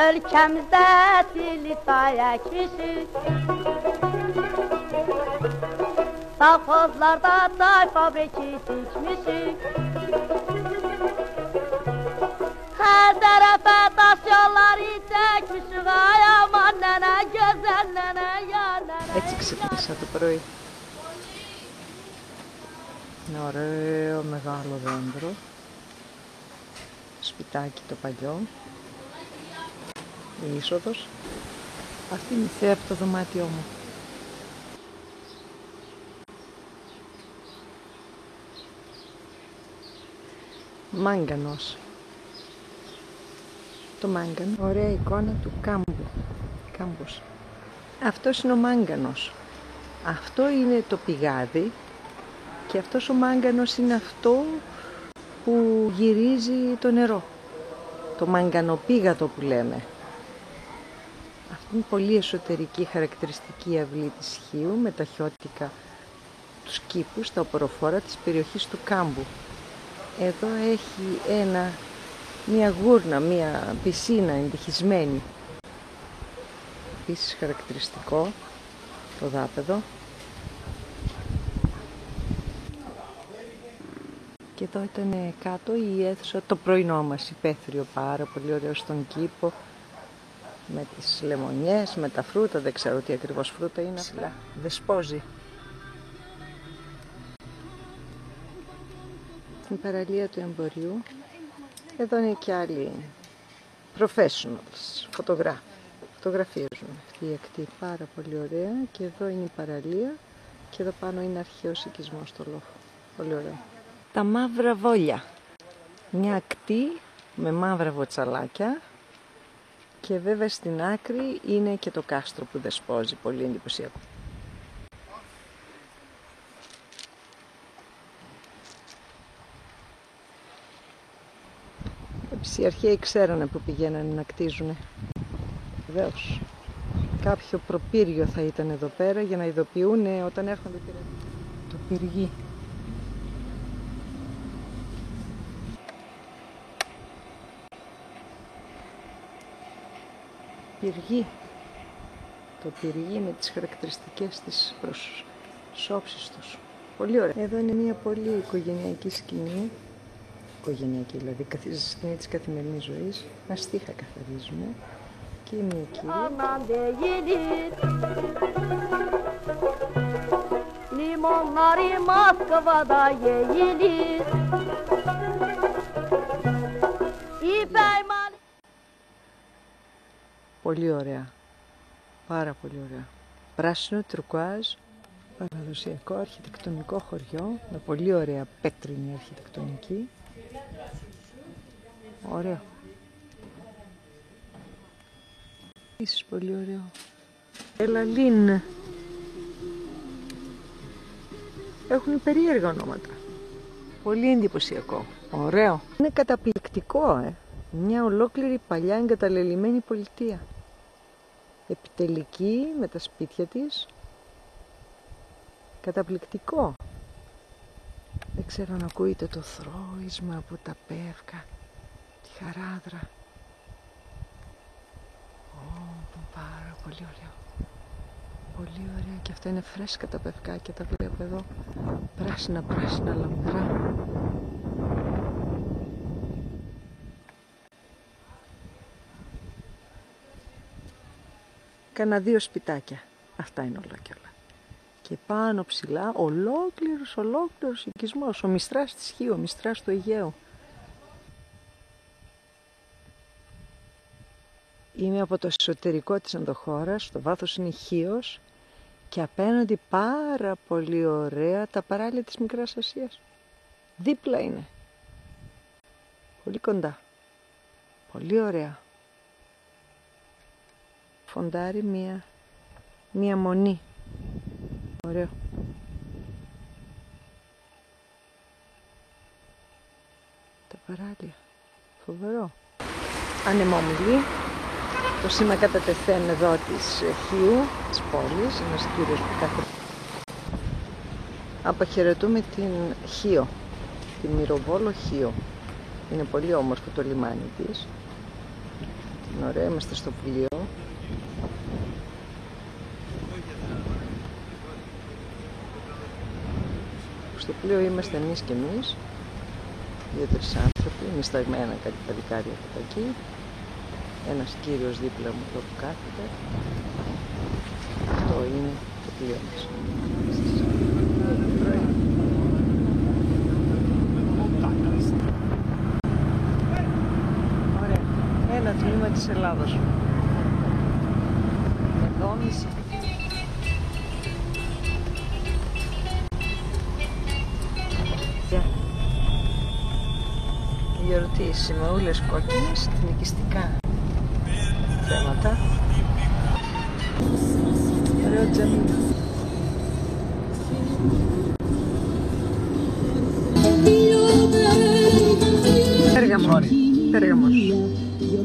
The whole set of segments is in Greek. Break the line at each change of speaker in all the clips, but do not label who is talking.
Ölkəmizdə dili dayak kişi Safozlarda çay fabriki dikmişik Hər tərəfə daş yolları çəkmişik Ay aman nənə, gözəl nənə, ya nənə.
Έτσι ξύπνησα το πρωί. Είναι ωραίο μεγάλο δέντρο. Σπιτάκι το παλιό. Η είσοδος. Αυτή είναι η θέα από το δωμάτιό μου. Μάγκανος. Το μάγκανο. Ωραία εικόνα του κάμπου. Κάμπος. Αυτός είναι ο μάγκανος. Αυτό είναι το πηγάδι. Και αυτός ο μάγκανος είναι αυτό που γυρίζει το νερό. Το μαγκανοπήγαδο που λέμε. Αυτή είναι πολύ εσωτερική χαρακτηριστική αυλή της Χίου με τα χιώτικα, τους κήπους, τα οποροφόρα της περιοχής του Κάμπου. Εδώ έχει μια γούρνα, μια πισίνα εντυχισμένη. Επίσης χαρακτηριστικό το δάπεδο. Και εδώ ήταν κάτω η αίθουσα, το πρωινό μας υπαίθριο, πάρα πολύ ωραίο στον κήπο. Με τις λεμονιές, με τα φρούτα, δεν ξέρω τι ακριβώς φρούτα είναι. Ψηλά, δεσπόζει. Στην παραλία του εμπορίου, εδώ είναι και άλλοι professionals, φωτογράφοι. Φωτογραφίζουν αυτή η ακτή πάρα πολύ ωραία και εδώ είναι η παραλία και εδώ πάνω είναι αρχαίος οικισμός στο λόφο. Πολύ ωραίο. Τα μαύρα βόλια. Μια ακτή με μαύρα βοτσαλάκια και βέβαια στην άκρη είναι και το κάστρο που δεσπόζει. Πολύ εντυπωσιακό. Επίσης οι αρχαίοι ξέρανε που πηγαίνανε να κτίζουνε. Βεβαίως. Κάποιο προπύργιο θα ήταν εδώ πέρα για να ειδοποιούν όταν έρχονται οι πειρατές. Το πυργί. Πυργί. Το πυργί με τις χαρακτηριστικές της προσώψεις τους. Πολύ ωραία. Εδώ είναι μια πολύ οικογενειακή σκηνή. Οικογενειακή δηλαδή, σκηνή της καθημερινής ζωής. Μαστίχα καθαρίζουμε. Και μια κυρία.
Limonları Moskva'da yeyilir.
Πολύ ωραία. Πάρα πολύ ωραία. Πράσινο, τουρκουάζ, παραδοσιακό αρχιτεκτονικό χωριό, με πολύ ωραία πέτρινη αρχιτεκτονική. Ωραίο. Επίσης πολύ ωραίο. Ελαλίν. Έχουν περίεργα ονόματα. Πολύ εντυπωσιακό. Ωραίο. Είναι καταπληκτικό, Μια ολόκληρη παλιά εγκαταλελειμμένη πολιτεία. Επιτελική με τα σπίτια της. Καταπληκτικό. Δεν ξέρω αν ακούγεται το θρώισμα από τα πεύκα. Τη χαράδρα. Πάρα πολύ ωραίο. Πολύ ωραία. Και αυτά είναι φρέσκα τα πευκάκια. Τα βλέπω εδώ. Πράσινα λαμπρά. Κάνα 2 σπιτάκια. Αυτά είναι όλα και όλα. Και πάνω ψηλά ολόκληρος οικισμός. Ο Μιστράς της Χίου, ο Μιστράς του Αιγαίου. Είμαι από το εσωτερικό της ενδοχώρας, το βάθος είναι Χίος και απέναντι πάρα πολύ ωραία τα παράλια της Μικράς Ασίας. Δίπλα είναι. Πολύ κοντά. Πολύ ωραία. Φοντάρει μία μονή. Ωραίο. Τα παράλια. Φοβερό. Ανεμόμυλη. Το σήμα κατά τεθέν εδώ της Χίου, της πόλης, ένας κύριος που κάθεται. Αποχαιρετούμε την Χίο, την Μυροβόλο Χίο. Είναι πολύ όμορφο το λιμάνι της. Είναι ωραία, είμαστε στο πλοίο. Στο πλοίο είμαστε εμείς και εμείς, 2-3 άνθρωποι, μισταγμένα κάτι παλικάρια από εκεί. Ένας κύριος δίπλα μου εδώ που κάθεται. Αυτό είναι το πλοίο μας. Ωραία. Ένα τμήμα της Ελλάδος. Εδώ μισή. Οι ερωτήσεις με ούλες κόκκινες, εθνικιστικά θέματα. Ωραίο τζαμί. Πέργαμος.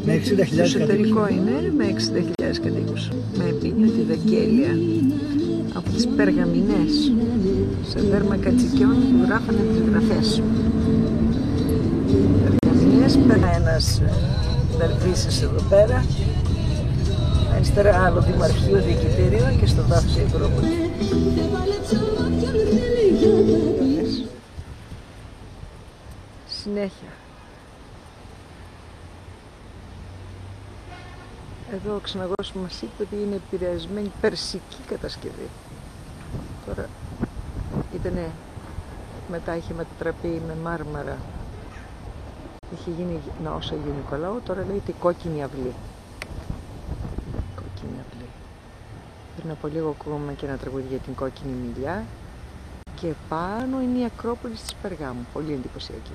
Με 60.000
Το εσωτερικό είναι με 60.000 κατοίκους. Με επίνιο τη Δεκέλεια από τις Περγαμηνές σε δέρμα κατσικιών που γράφανε τις γραφές. Περγαμηνές, πέρα ένας δερβίσης εδώ πέρα, αριστερά άλλο δημαρχείο, διοικητήριο και στο δάφος η Ακρόπολη. Συνέχεια. Εδώ ο ξεναγός μας είπε ότι είναι επηρεασμένη περσική κατασκευή. Τώρα ήτανε, μετά είχε μετατραπεί με μάρμαρα. Είχε γίνει ναός Αγίου Νικολάου, τώρα λέγεται η Κόκκινη Αυλή. Κόκκινη Αυλή. Πριν από λίγο ακούμε και ένα τραγούδι για την Κόκκινη Μιλιά. Και πάνω είναι η Ακρόπολη της Περγάμου. Πολύ εντυπωσιακή.